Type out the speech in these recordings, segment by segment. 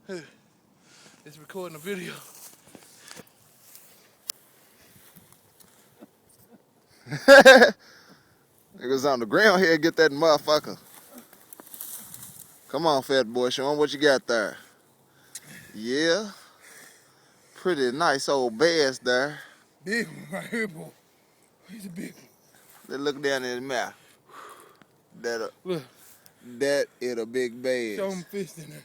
It's recording a video. Niggas on the ground here, get that motherfucker. Come on, fat boy, show him what you got there. Yeah. Pretty nice old bass there. Big one right here, boy. He's a big one. Let's look down in his mouth. Look. That is a big bass. Show him fist in there.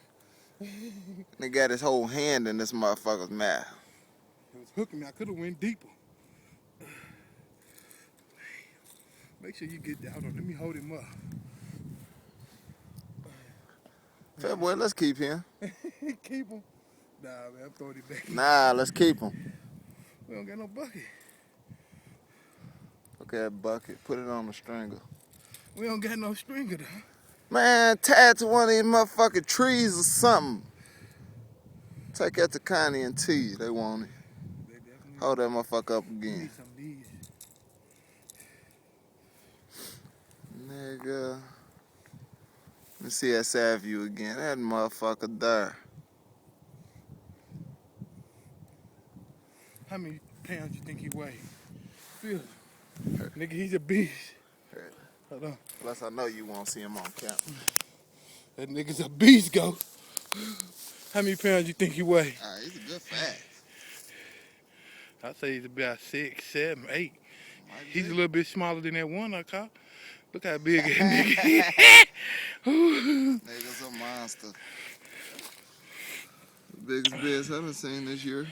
They got his whole hand in this motherfucker's mouth. It was hooking me. I could have went deeper. Make sure you get down on. Let me hold him up. Fat boy, let's keep him. Keep him. Nah, man, I'm throwing it back. Nah, let's keep him. We don't got no bucket. Okay, that bucket. Put it on the stringer. We don't got no stringer though. Man, tie it to one of these motherfucking trees or something. Take that to Connie and T. They want it. Hold that motherfucker up again. Need some of these. Nigga. Let me see that side view again. That motherfucker there. How many pounds you think he weigh? Feel. Nigga, he's a beast. Hold on. Plus, I know you won't see him on camera. That nigga's a beast, go. How many pounds you think he weigh? He's a good fat. I'd say he's about 6, 7, 8. He's a little bit smaller than that one I caught. Look how big that nigga is. Nigga's a monster. The biggest bass I done seen this year.